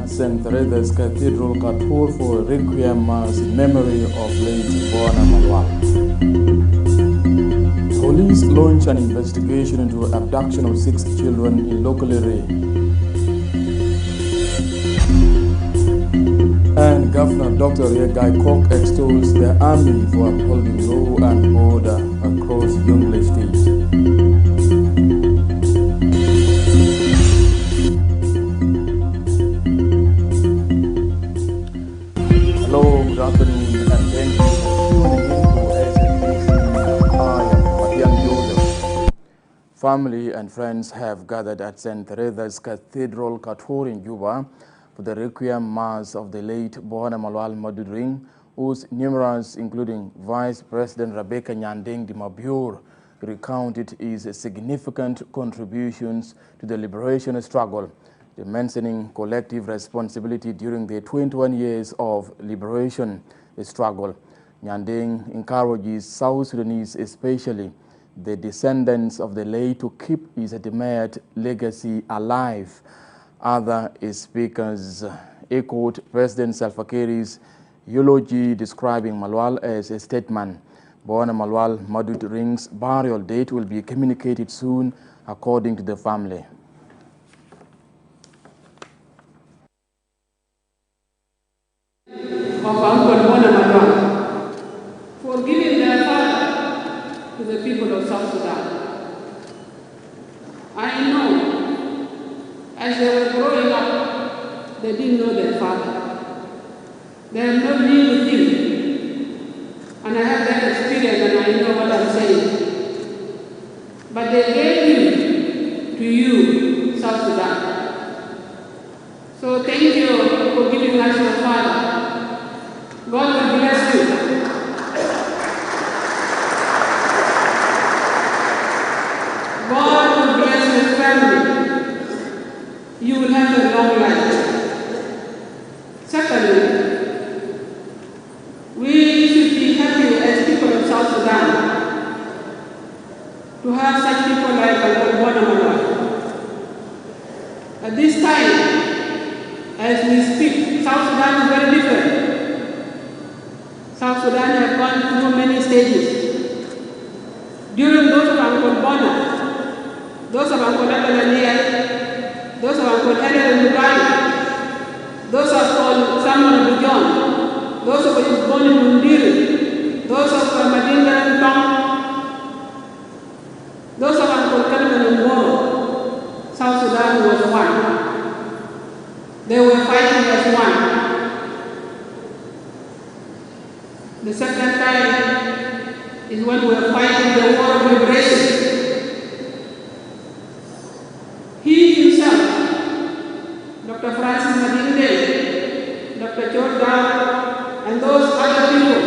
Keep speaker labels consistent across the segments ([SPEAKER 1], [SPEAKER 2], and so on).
[SPEAKER 1] at St. Teresa's Cathedral Katur for Requiem Mass in memory of late Bona Malwal. Police launch an investigation into abduction of 6 children in local area. And Governor Dr. Yegai Kok extols the army for upholding law and order across Jonglei state. Hello, good afternoon, and thank you for tuning in to SNBC. I am Matian Joseph. Family and friends have gathered at St. Teresa's Cathedral Katur in Juba for the Requiem Mass of the late Bona Malwal Madudring, whose numerous, including Vice President Rebecca Nyandeng de Mabur, recounted his significant contributions to the liberation struggle, mentioning collective responsibility during the 21 years of liberation struggle. Nyandeng encourages South Sudanese, especially the descendants of the late, to keep his admired legacy alive. Other speakers echoed President Salva Kiir's eulogy, describing Malwal as a statesman. Bona Malwal Madudring's burial date will be communicated soon, according to the family.
[SPEAKER 2] Of Uncle Bona Malwal for giving their father to the people of South Sudan. I know as they were growing up, they didn't know their father. They have not been with him. And I have that experience and I know what I'm saying. But they gave him to you, South Sudan. So thank you for giving us your father. God will bless you. God will bless your family. You will have a long life. Secondly, we should be happy as people of South Sudan to have such people like Bona Malwal. At this time, as we speak, South Sudan is very different. South Sudan has gone through many stages. During those of Uncle Bona, those of Uncle Nile, those of Uncle Edward those of Samuel Bujon, those of born in Mundiri, those of Madinda and Tong, those of Uncle Kalman and Moro. South Sudan was one. They were fighting as one. The second time is when we were fighting the war of liberation. He himself, Dr. Francis Madinde, Dr. Jordan, and those other people,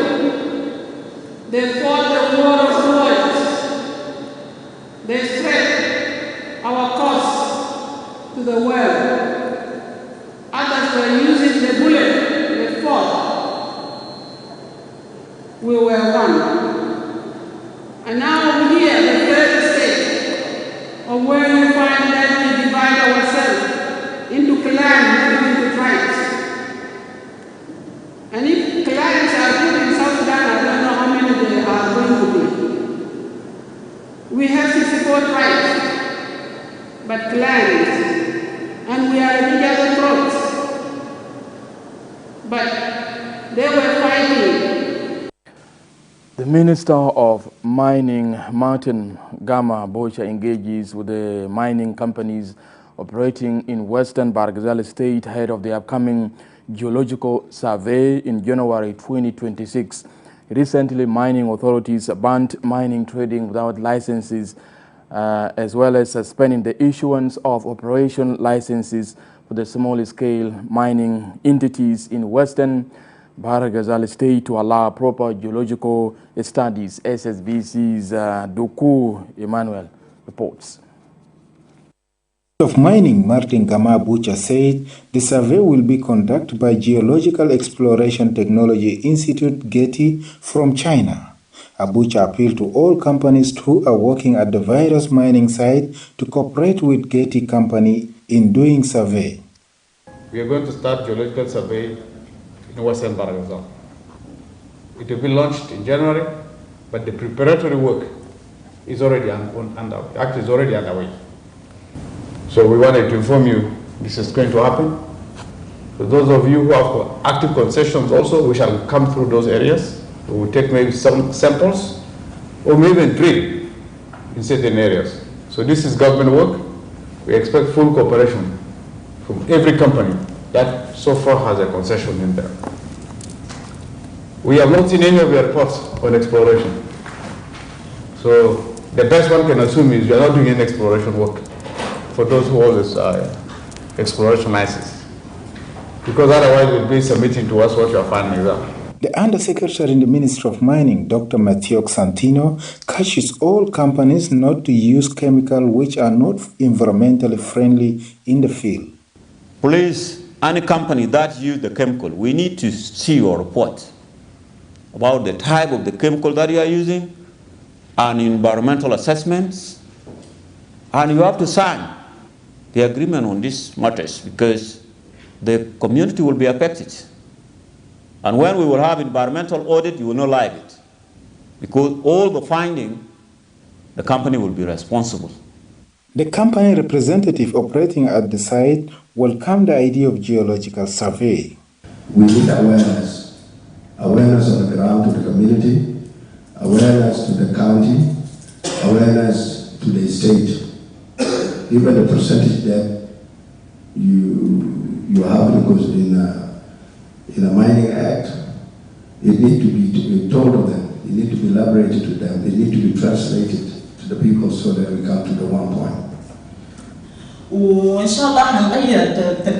[SPEAKER 2] they fought the war of words. They spread our cause to the world. Others were using the bullet, they fought. We were one. And now we hear the third stage of where you find that we divide ourselves into clans, into tribes. And if clans are good in South Sudan, I don't know how many there are going to be. We have 64 tribes, but clans, and we are in each other's throats. But they were fighting.
[SPEAKER 1] The Minister of Mining, Martin Gama Bocha, engages with the mining companies operating in Western Bargazal State ahead of the upcoming geological survey in January 2026. Recently, mining authorities banned mining trading without licenses, as well as suspending the issuance of operation licenses for the small-scale mining entities in Western Bargazal State to allow proper geological studies. SSBC's Doku Emmanuel reports.
[SPEAKER 3] Of Mining, Martin Gama-Bucha said the survey will be conducted by Geological Exploration Technology Institute Getty from China. Abucha appealed to all companies who are working at the various mining site to cooperate with Getty Company in doing survey.
[SPEAKER 4] we are going to start geological survey in Western Baragazal. It will be launched in January, but the preparatory work is already underway. Actually, is already underway. So we wanted to inform you this is going to happen. For those of you who have active concessions also, we shall come through those areas. We will take maybe some samples, or maybe even drill in certain areas. So this is government work. We expect full cooperation from every company that so far has a concession in there. We have not seen any of your reports on exploration. So the best one can assume is you are not doing any exploration work for those who hold this exploration license. Because otherwise we'll be submitting to us what your findings are.
[SPEAKER 3] The Undersecretary in the Ministry of Mining, Dr. Matthew Santino, cautions all companies not to use chemicals which are not environmentally friendly in the field.
[SPEAKER 5] Please, any company that use the chemical, we need to see your report about the type of the chemical that you are using and environmental assessments. And you have to sign the agreement on these matters because the community will be affected. And when we will have environmental audit, you will not like it. Because all the finding, the company will be responsible.
[SPEAKER 3] The company representative operating at the site welcomed the idea of geological survey.
[SPEAKER 6] We need awareness. Awareness on the ground to the community, awareness to the county, awareness to the state. Even the percentage that you have, because in a mining act, it needs to be told to them, it needs to be elaborated to them, it needs to be translated to the people so that we come to the one point.
[SPEAKER 7] وإن شاء الله هنغير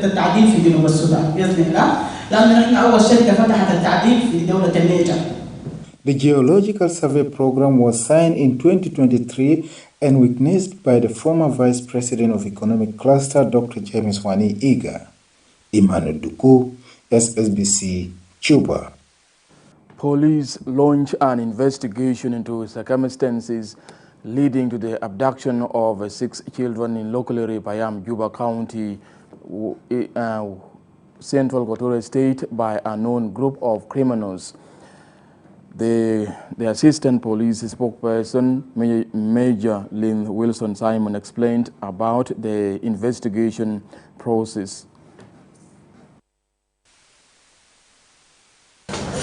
[SPEAKER 7] التعديل في جنوب السودان بإذن الله لأن إحنا أول شركة فتحت التعديل في دولة النيجر.
[SPEAKER 3] The Geological Survey Program was signed in 2023 and witnessed by the former Vice President of Economic Cluster, Dr. James Wani Iga. Emmanuel Duku, SSBC, Juba.
[SPEAKER 1] Police launched an investigation into circumstances leading to the abduction of 6 children in local area Payam, Juba County, Central Equatorial State by a known group of criminals. The assistant police spokesperson, Major Lynn Wilson Simon, explained about the investigation process.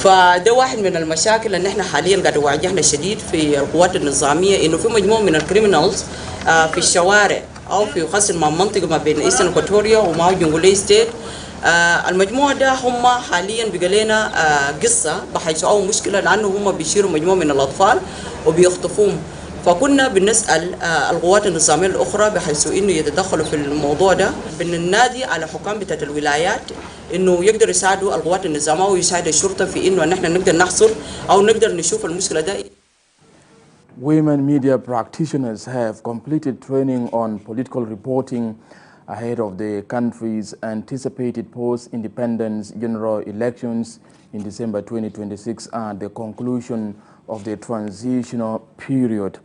[SPEAKER 8] فده واحد من المشاكل اللي احنا حاليا قاعد واجهنا شديد في القوات النظاميه انه في مجموعه من الكريمنالز في الشوارع او في خاصه مع منطقه ما بين ايسترن اكواتوريا ومع جونغلي ستيت. المجموعه ده هم حاليا بقى لنا قصه بحيث او مشكله لانه هم بيشيروا مجموعه من الاطفال وبيخطفوهم. فكنا بنسال القوات النظاميه الاخرى بحيث انه يتدخلوا في الموضوع ده. بننادي على حكام بتاعت الولايات انه يقدروا يساعدوا القوات النظاميه ويساعدوا الشرطه في انه نحن نقدر نحصل او نقدر نشوف المشكله ده.
[SPEAKER 1] Women media practitioners have completed training on political reporting ahead of the country's anticipated post-independence general elections in December 2026 and the conclusion of the transitional period.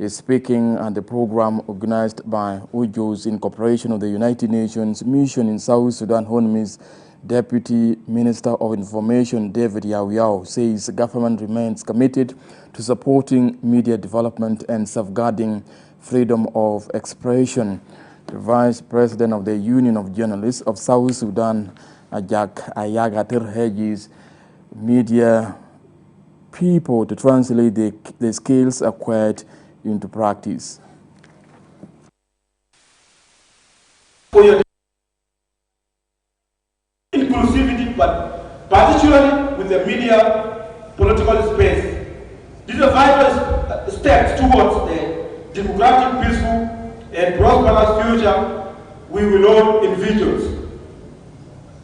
[SPEAKER 1] Speaking at the program organized by UJOS in cooperation with the United Nations Mission in South Sudan, Honmis Deputy Minister of Information David Yawyao says the government remains committed to supporting media development and safeguarding freedom of expression. The Vice President of the Union of Journalists of South Sudan, Ajak Ayagatir, urges media people to translate the skills acquired into practice.
[SPEAKER 9] For your inclusivity, but particularly with the media political space. These are vital steps towards the democratic, peaceful, and prosperous future we will all envision.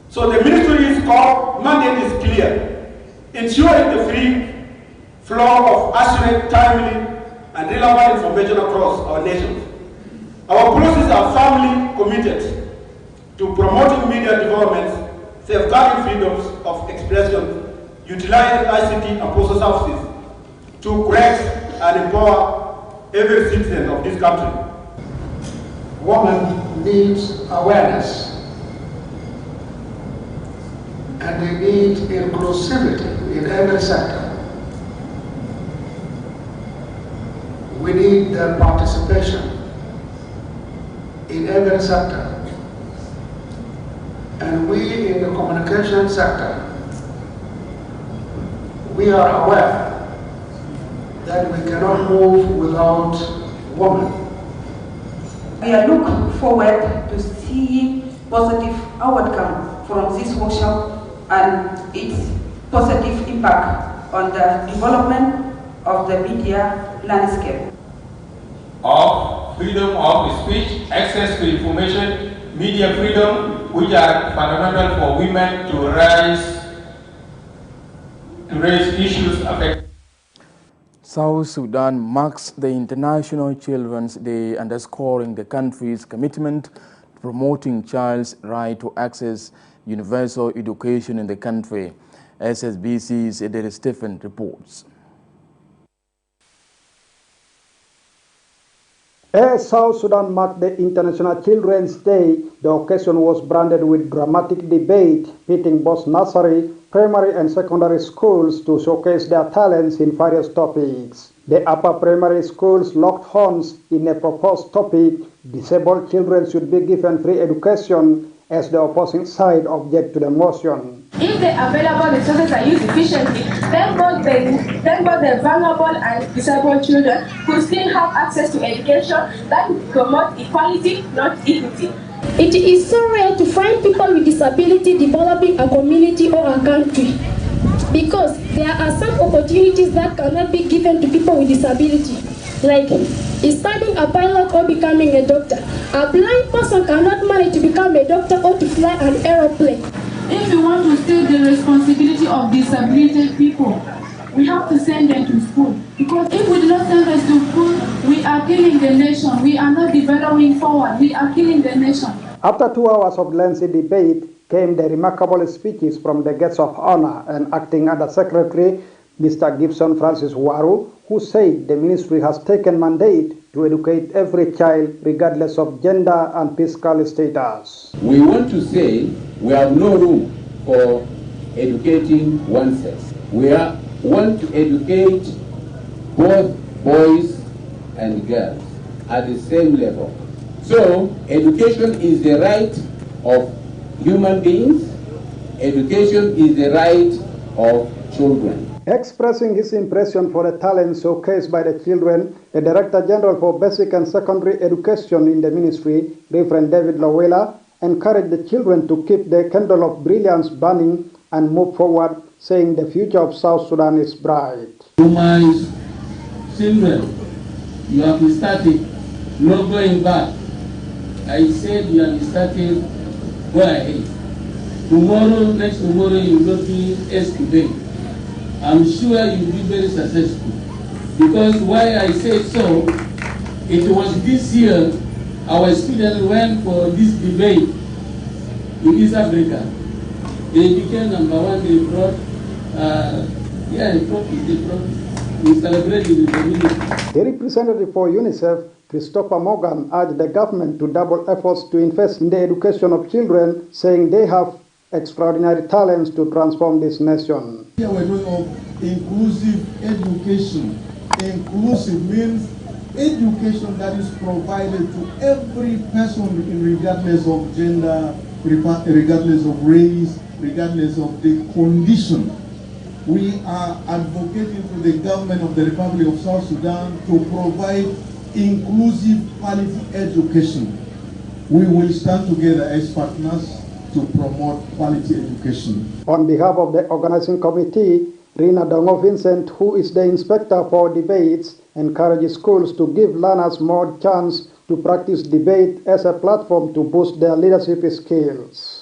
[SPEAKER 9] So the ministry's core mandate is clear: ensuring the free flow of accurate, timely, and relevant information across our nation. Our policies are firmly committed to promoting media developments, safeguarding freedoms of expression, utilizing ICT and postal services to correct and empower every citizen of this country.
[SPEAKER 10] Women needs awareness and they need inclusivity in every sector. We need their participation in every sector. And we in the communication sector, we are aware that we cannot move without women.
[SPEAKER 11] We are looking forward to seeing positive outcome from this workshop and its positive impact on the development of the media landscape.
[SPEAKER 9] Of freedom of speech, access to information, media freedom, which are fundamental for women to raise issues affecting.
[SPEAKER 1] South Sudan marks the International Children's Day, underscoring the country's commitment to promoting child's right to access universal education in the country. SSBC's Edith Stephen reports.
[SPEAKER 12] As South Sudan marked the International Children's Day, the occasion was branded with dramatic debate, pitting both nursery, primary and secondary schools to showcase their talents in various topics. The upper primary schools locked horns in a proposed topic, disabled children should be given free education, as the opposing side object to the motion.
[SPEAKER 13] If the available resources are used efficiently, then both the vulnerable and disabled children could still have access to education that would promote equality, not equity.
[SPEAKER 14] It is so rare to find people with disability developing a community or a country, because there are some opportunities that cannot be given to people with disability, like studying a pilot or becoming a doctor. A blind person cannot manage to become a doctor or to fly an aeroplane.
[SPEAKER 13] If we want to state the responsibility of disabled people, we have to send them to school. Because if we do not send them to school, we are killing the nation. We are not developing forward. We are killing the nation.
[SPEAKER 12] After 2 hours of lengthy debate came the remarkable speeches from the guests of honor and acting under Secretary Mr. Gibson Francis Waru, who said the ministry has taken mandate to educate every child regardless of gender and fiscal status.
[SPEAKER 15] We want to say we have no room for educating one sex. We want to educate both boys and girls at the same level. So education is the right of human beings. Education is the right of children.
[SPEAKER 12] Expressing his impression for the talent showcased by the children, the Director General for Basic and Secondary Education in the ministry, Reverend David Lowella, encouraged the children to keep the candle of brilliance burning and move forward, saying the future of South Sudan is bright.
[SPEAKER 16] To my children, you have started, no going back. I said you have started, go ahead. Tomorrow, next tomorrow, you will not be as today. I'm sure you'll be very successful. Because why I say so, it was this year our students went for this debate in East Africa. They became number one, they brought, we celebrated with the ministry.
[SPEAKER 12] The representative for UNICEF, Christopher Morgan, urged the government to double efforts to invest in the education of children, saying they have extraordinary talents to transform this nation.
[SPEAKER 17] Here we're talking of inclusive education. Inclusive means education that is provided to every person regardless of gender, regardless of race, regardless of the condition. We are advocating to the government of the Republic of South Sudan to provide inclusive quality education. We will stand together as partners to promote quality education.
[SPEAKER 12] On behalf of the organizing committee, Rina Dongo Vincent, who is the inspector for debates, encourages schools to give learners more chance to practice debate as a platform to boost their leadership skills.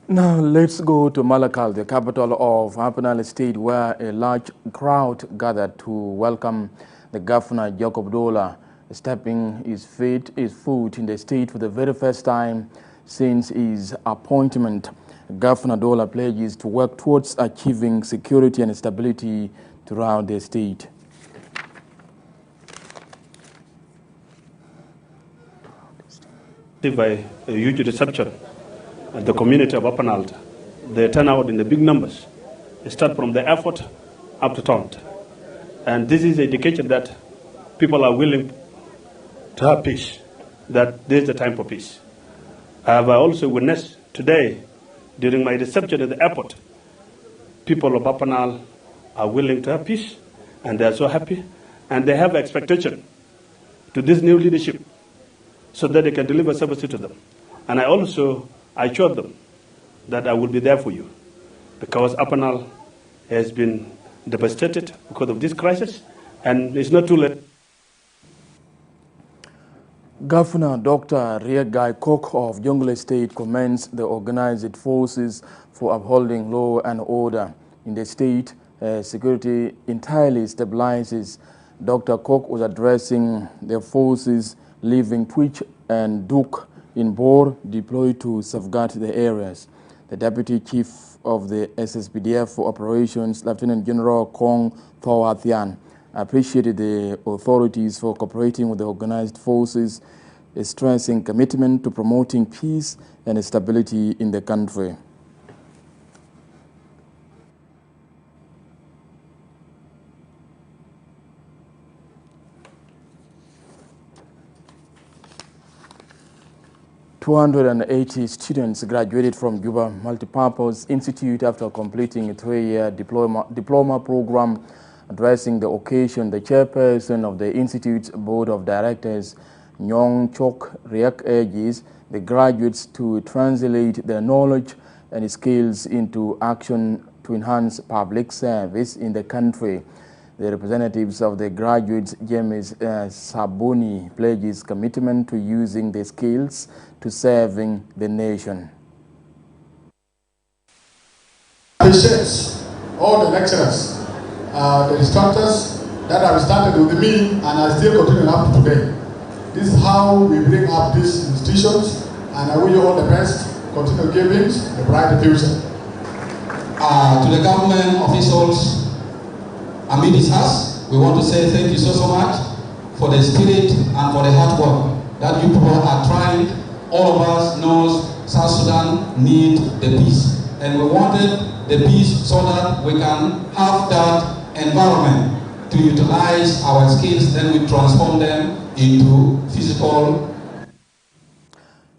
[SPEAKER 1] Now let's go to Malakal, the capital of Upper State, where a large crowd gathered to welcome the governor, Jacob Dola, stepping his foot in the state for the very first time since his appointment. Governor Dola pledges to work towards achieving security and stability throughout the state.
[SPEAKER 18] By a huge reception at the community of Upper Nile, they turn out in the big numbers. They start from the airport up to town. And this is an indication that people are willing to have peace, that there is a time for peace. I have also witnessed today, during my reception at the airport, people of Upper Nile are willing to have peace, and they are so happy, and they have expectation to this new leadership so that they can deliver services to them. And I also assured them that I will be there for you, because Upper Nile has been devastated because of this crisis, and it's not too late.
[SPEAKER 1] Governor Dr. Requiem of Jonglei State commends the organized forces for upholding law and order in the state. Security entirely stabilizes. Dr. Kok was addressing the forces leaving Twitch and Duke in Bor deployed to safeguard the areas. The Deputy Chief of the SSPDF for Operations, Lieutenant General Kong Thawathian, appreciated the authorities for cooperating with the organized forces, stressing commitment to promoting peace and stability in the country. "280 students graduated from Juba Multipurpose Institute after completing a 3-year diploma program. Addressing the occasion, the chairperson of the Institute's Board of Directors, Nyong Chok Riek, urges the graduates to translate their knowledge and skills into action to enhance public service in the country. The representatives of the graduates, James Sabuni, pledges commitment to using the skills to serving the nation.
[SPEAKER 19] Appreciate all the lecturers, the instructors that have started with me and are still continuing up to today. This is how we bring up these institutions, and I wish you all the best. Continue giving a bright future.
[SPEAKER 20] To the government officials amidst us, we want to say thank you so much for the spirit and for the hard work that you people are trying. All of us knows South Sudan need the peace, and we wanted the peace so that we can have that environment to utilize our skills, then we transform them into physical.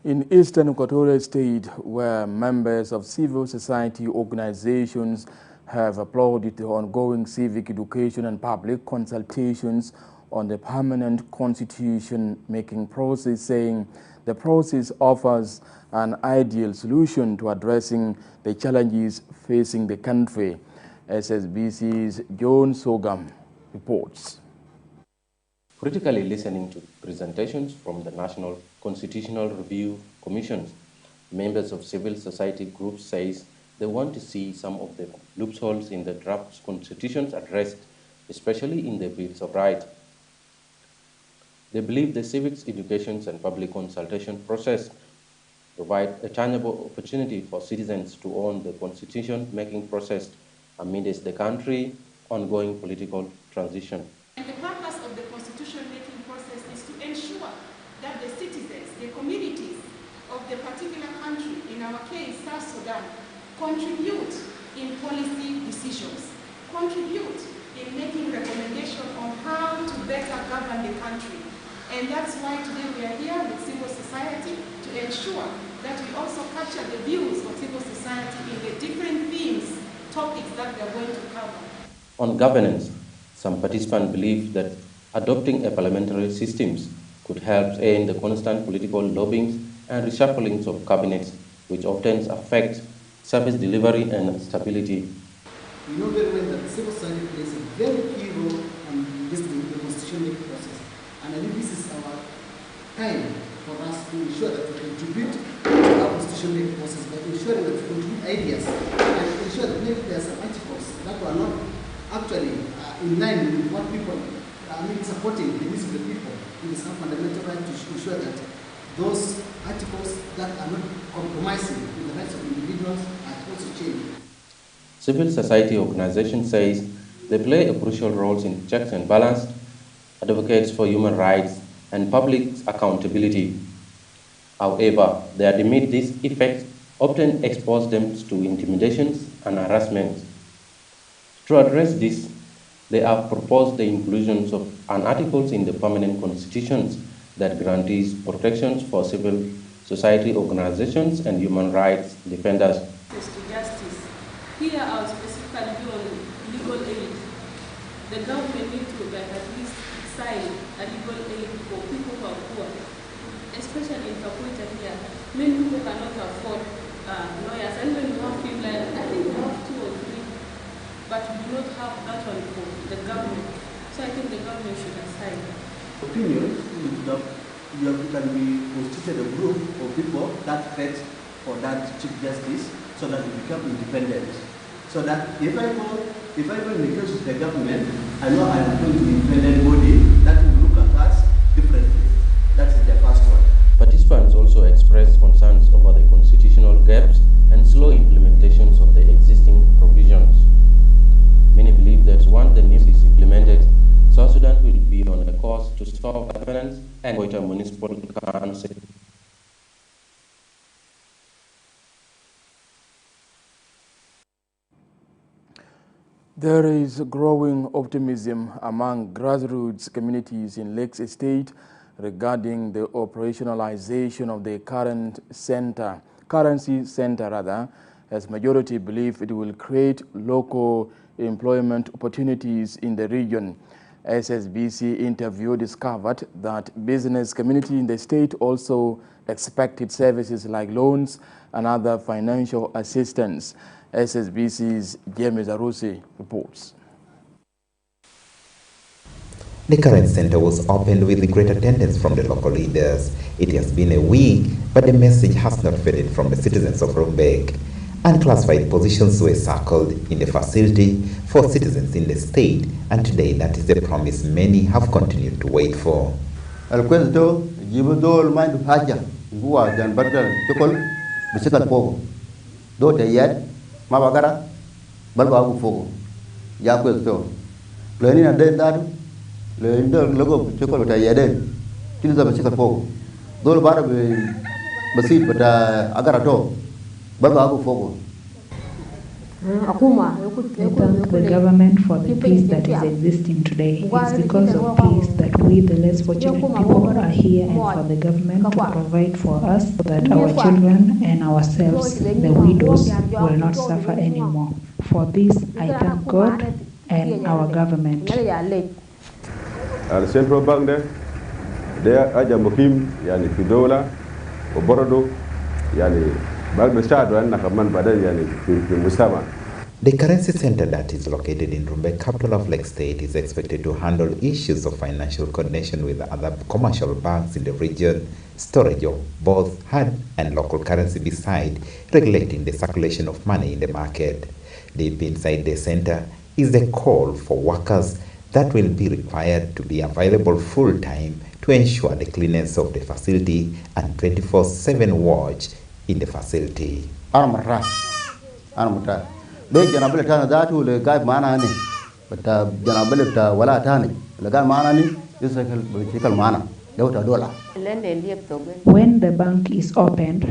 [SPEAKER 1] In Eastern Equatorial State, where members of civil society organizations have applauded the ongoing civic education and public consultations on the permanent constitution-making process, saying the process offers an ideal solution to addressing the challenges facing the country. SSBC's John Sogam reports.
[SPEAKER 21] Critically listening to presentations from the National Constitutional Review Commission, members of civil society groups says they want to see some of the loopholes in the draft constitutions addressed, especially in the Bills of Rights. They believe the civics education and public consultation process provide a tangible opportunity for citizens to own the constitution-making process amidst the country's ongoing political transition.
[SPEAKER 22] And the purpose of the constitution-making process is to ensure that the citizens, the communities of the particular country, in our case, South Sudan, contribute in policy decisions, contribute in making recommendations on how to better govern the country. And that's why today we are here with civil society to ensure that we also capture the views of civil society in the different themes, topics that we are going to cover.
[SPEAKER 21] On governance, some participants believe that adopting a parliamentary system could help end the constant political lobbying and reshuffling of cabinets, which often affect service delivery and stability.
[SPEAKER 23] We know very well that civil society plays a very key role in this constitution-making process. And I think this is our time for us to ensure that we contribute to our constitution-making process by ensuring that we contribute ideas and ensure that maybe there are some articles that are not actually in line with what people supporting the needs of the people. It is our fundamental right to ensure that those articles that are not compromising with the rights of individuals
[SPEAKER 21] Civil society organization says they play a crucial role in checks and balance, advocates for human rights, and public accountability. However, their immediate effects often expose them to intimidations and harassment. To address this, they have proposed the inclusion of an article in the permanent constitutions that guarantees protections for civil society organizations and human rights defenders.
[SPEAKER 2] Access to justice. Here I will specifically be on legal aid. The government needs to at least sign a legal aid for people who are poor, especially in Kapuita here. Many people cannot afford lawyers, and when you have Finland, I think we have 2 or 3, but we do not have that one for the government. So I think the government should assign.
[SPEAKER 23] Opinion is that you can be constituted a group of people that fight for that Chief Justice so that you become independent. So that if I go in the case of the government, I know I am going to be independent body that will look at us differently. That is the first one.
[SPEAKER 21] Participants also expressed concerns over the constitutional gaps and slow implementations of the existing provisions. Many believe that once the new is implemented, South Sudan will be on a course to solve governance and Koita Municipal Council.
[SPEAKER 1] There is growing optimism among grassroots communities in Lakes Estate regarding the operationalization of the currency center, as majority believe it will create local employment opportunities in the region. SSBC interview discovered that business community in the state also expected services like loans and other financial assistance. SSBC's James Arusi reports.
[SPEAKER 4] The current center was opened with great attendance from the local leaders. It has been a week, but the message has not faded from the citizens of Rumbek. Unclassified positions were circled in the facility for citizens in the state, and today that is the promise many have continued to wait for.
[SPEAKER 5] I thank the government for the peace that is existing today. It's because of peace that we, the less fortunate people, are here, and for the government to provide for us so that our children and ourselves, the widows, will not suffer anymore. For this, I thank God and our government.
[SPEAKER 24] Al Central Bank there aja mukim yani fi Dola wa Bordo yani bag mashado na kaman baadaye yani fi mustama.
[SPEAKER 4] The currency center that is located in Rumbek, capital of Lake State, is expected to handle issues of financial coordination with other commercial banks in the region, storage of both hard and local currency beside regulating the circulation of money in the market. Deep inside the center is the call for workers that will be required to be available full-time to ensure the cleanliness of the facility and 24/7 watch in the facility.
[SPEAKER 5] When the bank is opened,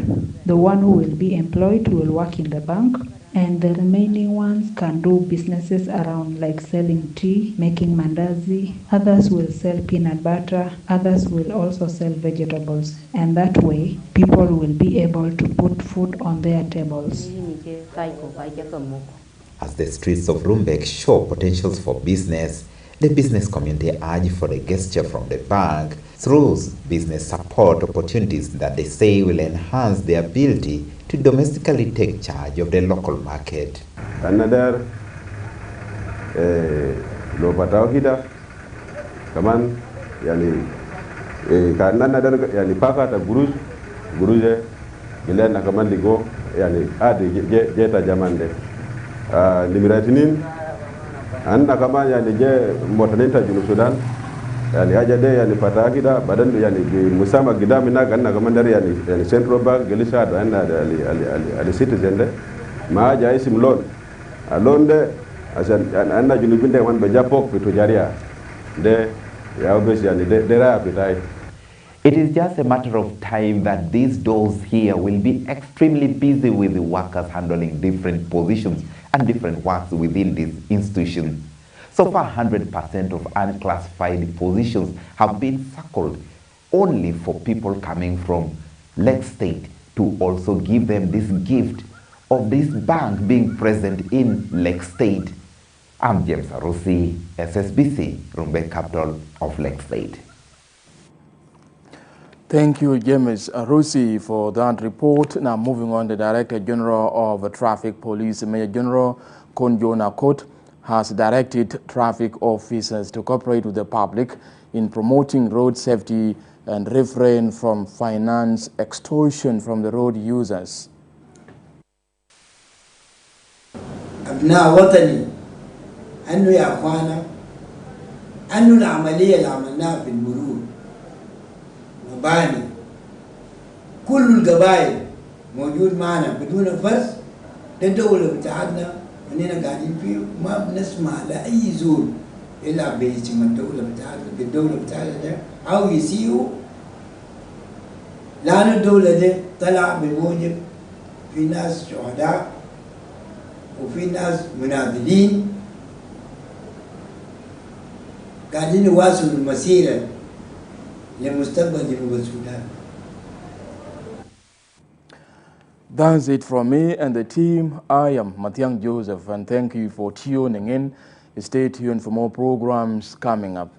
[SPEAKER 5] the one who will be employed will work in the bank, and the remaining ones can do businesses around like selling tea, making mandazi. Others will sell peanut butter. Others will also sell vegetables. And that way, people will be able to put food on their tables.
[SPEAKER 4] As the streets of Rumbek show potentials for business, the business community urge for a gesture from the bank through business support opportunities that they say will enhance their ability to domestically take charge of the local market.
[SPEAKER 24] Another lo patao kita kaman yani karena another yani paka ta guruje bila na kaman ligo yani ade jeta jamande limiratinin anna kama yani je motanenta junu Sudan yani aja de yani pata kita badan yani musama gidami na ganna kama ndari yani Central Bank gelisha do anna ali citizen de ma aja isim loan alonde asan anna junubinde man be japok fitu jaria de ya obesi yani de ra appetite.
[SPEAKER 4] It is just a matter of time that these doors here will be extremely busy with the workers handling different positions and different works within this institution. So far, 100% of unclassified positions have been circled only for people coming from Lake State to also give them this gift of this bank being present in Lake State. I'm James Arusi, SSBC, Rumbek, capital of Lake State.
[SPEAKER 1] Thank you, James Arusi, for that report. Now, moving on, the Director General of Traffic Police, Major General Konjo Nakot, has directed traffic officers to cooperate with the public in promoting road safety and refrain from finance extortion from the road users.
[SPEAKER 3] أبناء وطني أنه يا أخوانا أنه العملية اللي عملناها في المرور مباني كل القبائل موجود معنا بدون فرز. ده الدولة بتاعتنا أننا قاعدين فيه ما بنسمع لأي زول إلا باسم الدولة بتاعتنا بالدولة بتاعتنا أو يسيئوا، لأن الدولة دي طلع بموجب في ناس شهداء وفي ناس مناضلين قاعدين يواصلوا المسيرة لمستقبل جنوب السودان.
[SPEAKER 1] That's it from me and the team. I am Mathiang Joseph, and thank you for tuning in. Stay tuned for more programs coming up.